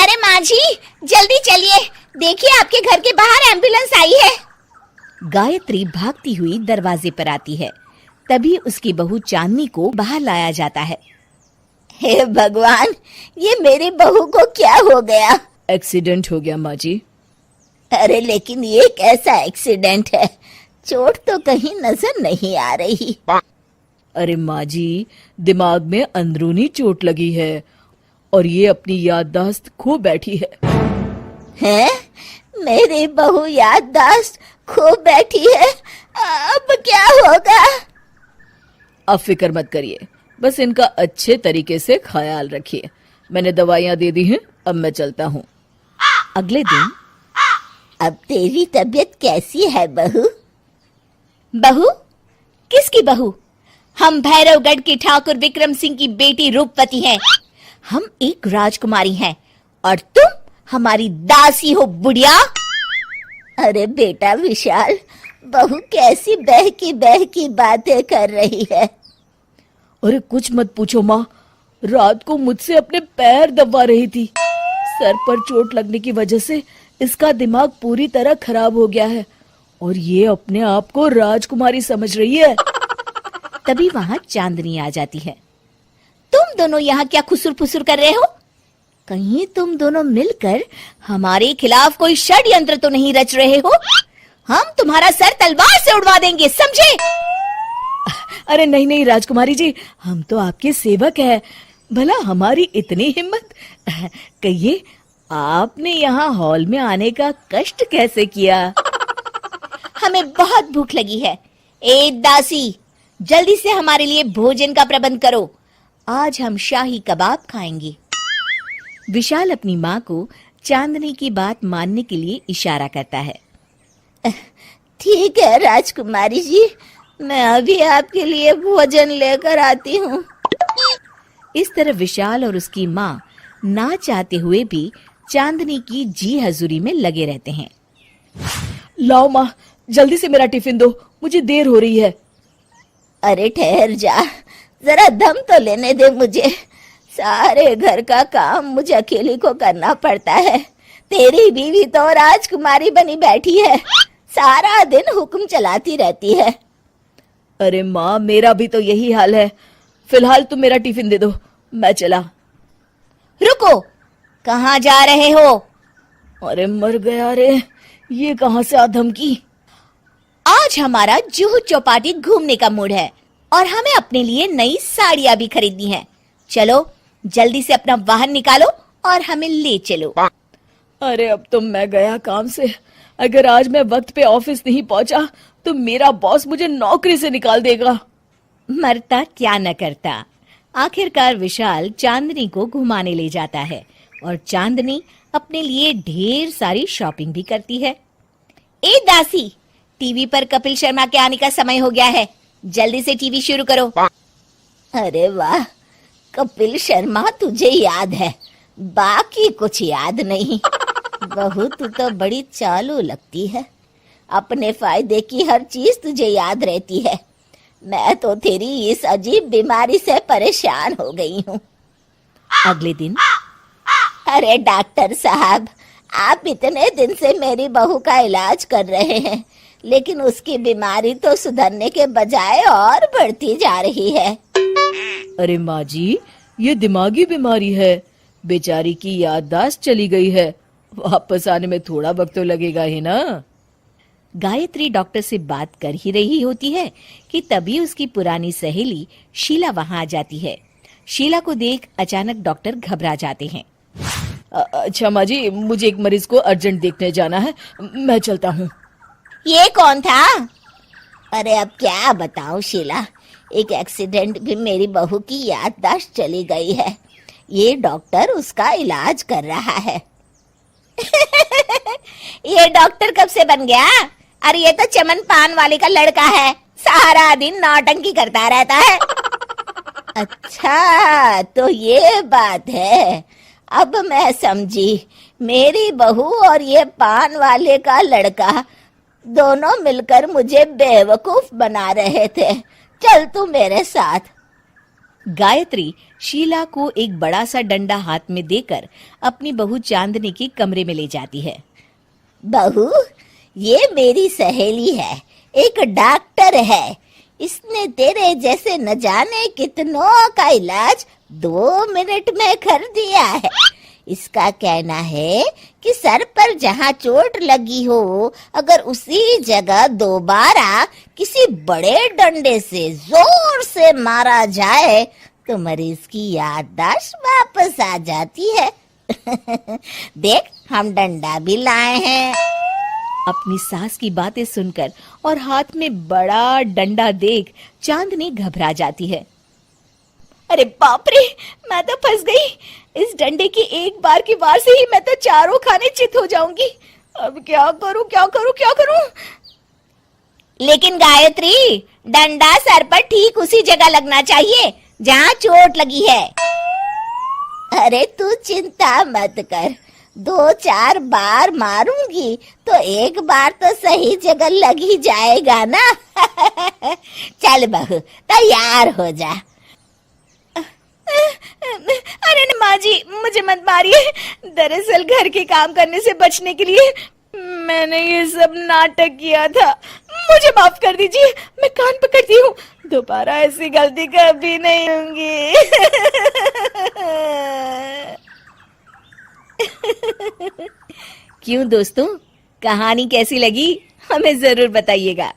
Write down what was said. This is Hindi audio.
अरे माँ जी, जल्दी चलिए, देखिए आपके घर के बाहर एम्बुलेंस आई है। गायत्री भागती हुई दरवाजे पर आती है। तभी उसकी बहू चांदनी को बाहर लाया जाता है। हे भगवान, ये मेरी बहू को क्या हो गया? एक्सीडेंट हो गया माँ जी। अरे लेकिन ये कैसा एक्सीडेंट है? चोट तो कहीं नजर नहीं आ रही। अरे माँ जी, दिमाग में अंदरूनी चोट लगी है और ये अपनी याददाश्त खो बैठी है। हैं? मेरी बहू याददाश्त खो बैठी है, अब क्या होगा? अब फिक्र मत करिए, बस इनका अच्छे तरीके से ख्याल रखिए। मैंने दवाइयाँ दे दी हैं, अब मैं चलता हूँ। अगले दिन अब तेरी तबीयत कैसी है बहू? बहू? किसकी बहू? हम भैरवगढ़ की ठाकुर विक्रम सिंह की बेटी रूपवती हैं। हम एक राजकुमारी हैं और तुम हमारी दासी हो बुढ़िया। अरे बेटा विशाल, बहू कैसी बहकी बातें कर रही है। अरे कुछ मत पूछो माँ, रात को मुझसे अपने पैर दबा रही थी। सर पर चोट लगने की वजह से इसका दिमाग पूरी तरह खराब हो गया है और ये अपने आप को राजकुमारी समझ रही है। तभी वहां चांदनी आ जाती है। तुम दोनों यहाँ क्या खुसुर फुसुर कर रहे हो? कहीं तुम दोनों मिलकर हमारे खिलाफ कोई षड्यंत्र तो नहीं रच रहे हो? हम तुम्हारा सर तलवार से उड़वा देंगे, समझे? अरे नहीं नहीं राजकुमारी जी, हम तो आपके सेवक हैं। भला हमारी इतनी हिम्मत। कहिए, आपने यहाँ हॉल में आने का कष्ट कैसे किया? हमें बहुत भूख लगी है। ए दासी, जल्दी से हमारे लिए भोजन का प्रबंध करो। आज हम शाही कबाब खाएंगे। विशाल अपनी माँ को चांदनी की बात मानने के लिए इशारा करता है। ठीक है राजकुमारी जी, मैं अभी आपके लिए भोजन लेकर आती हूँ। इस तरह विशाल और उसकी माँ ना चाहते हुए भी चांदनी की जी हजूरी में लगे रहते हैं। लाओ माँ, जल्दी से मेरा टिफिन दो, मुझे देर हो रही है। अरे ठहर जा, जरा दम तो लेने दे मुझे। सारे घर का काम मुझे अकेली को करना पड़ता है। तेरी बीवी तो राजकुमारी बनी बैठी है, सारा दिन हुक्म चलाती रहती है। अरे माँ, मेरा भी तो यही हाल है। फिलहाल तुम मेरा टिफिन दे दो, मैं चला। रुको, कहाँ जा रहे हो? अरे मर गया रे, ये कहाँ से आ धमकी? आज हमारा जुहू चौपाटी घूमने का मूड है और हमें अपने लिए नई साड़ियाँ भी खरीदनी है। चलो जल्दी से अपना वाहन निकालो और हमें ले चलो। अरे अब तो मैं गया काम से। अगर आज मैं वक्त पे ऑफिस नहीं पहुंचा तो मेरा बॉस मुझे नौकरी से निकाल देगा। मरता क्या न करता। आखिरकार विशाल चांदनी को घुमाने ले जाता है और चांदनी अपने लिए ढेर सारी शॉपिंग भी करती है। ए दासी, टीवी पर कपिल शर्मा के आने का समय हो गया है, जल्दी से टीवी शुरू करो। अरे वाह, कपिल शर्मा तुझे याद है, बाकी कुछ याद नहीं। बहू तू तो बड़ी चालू लगती है, अपने फायदे की हर चीज तुझे याद रहती है। मैं तो तेरी इस अजीब बीमारी से परेशान हो गई हूँ। अगले दिन, अरे डॉक्टर साहब, आप इतने दिन से मेरी बहू का इलाज कर रहे हैं, लेकिन उसकी बीमारी तो सुधरने के बजाय और बढ़ती जा रही है। अरे माँ जी, ये दिमागी बीमारी है। बेचारी की याददाश्त चली गई है, वापस आने में थोड़ा वक्त तो लगेगा ही ना। गायत्री डॉक्टर से बात कर ही रही होती है कि तभी उसकी पुरानी सहेली शीला वहां आ जाती है। शीला को देख अचानक डॉक्टर घबरा जाते हैं। अच्छा माँ जी, मुझे एक मरीज को अर्जेंट देखने जाना है, मैं चलता हूँ। ये कौन था? अरे अब क्या बताऊं शीला, एक एक्सीडेंट भी मेरी बहू की याददाश्त चली गई है। ये डॉक्टर उसका इलाज कर रहा है। ये डॉक्टर कब से बन गया? अरे ये तो चमन पान वाले का लड़का है, सारा दिन नौटंकी करता रहता है। अच्छा तो ये बात है, अब मैं समझी। मेरी बहू और ये पान वाले का लड़का दोनों मिलकर मुझे बेवकूफ बना रहे थे। चल तू मेरे साथ। गायत्री शीला को एक बड़ा सा डंडा हाथ में देकर अपनी बहू चांदनी के कमरे में ले जाती है। बहू, ये मेरी सहेली है, एक डॉक्टर है। इसने तेरे जैसे न जाने कितनों का इलाज 2 मिनट में कर दिया है। इसका कहना है कि सर पर जहाँ चोट लगी हो, अगर उसी जगह दोबारा किसी बड़े डंडे से जोर से मारा जाए तो मरीज की याददाश्त वापस आ जाती है। देख, हम डंडा भी लाए हैं। अपनी सास की बातें सुनकर और हाथ में बड़ा डंडा देख चांदनी घबरा जाती है। अरे बाप रे, मैं तो फंस गई। इस डंडे की एक बार की वार से ही मैं तो चारों खाने चित हो जाऊंगी। अब क्या करूं, क्या करूं, क्या करूं? लेकिन गायत्री, डंडा सर पर ठीक उसी जगह लगना चाहिए जहाँ चोट लगी है। अरे तू चिंता मत कर, 2-4 बार मारूंगी तो एक बार तो सही जगह लग ही जाएगा ना। चल बहू, तैयार हो जा। अरे माँ जी, मुझे मत मारिए। दरअसल घर के काम करने से बचने के लिए मैंने ये सब नाटक किया था। मुझे माफ कर दीजिए, मैं कान पकड़ती हूँ। दोबारा ऐसी गलती कभी नहीं होगी। क्यों दोस्तों, कहानी कैसी लगी हमें जरूर बताइएगा।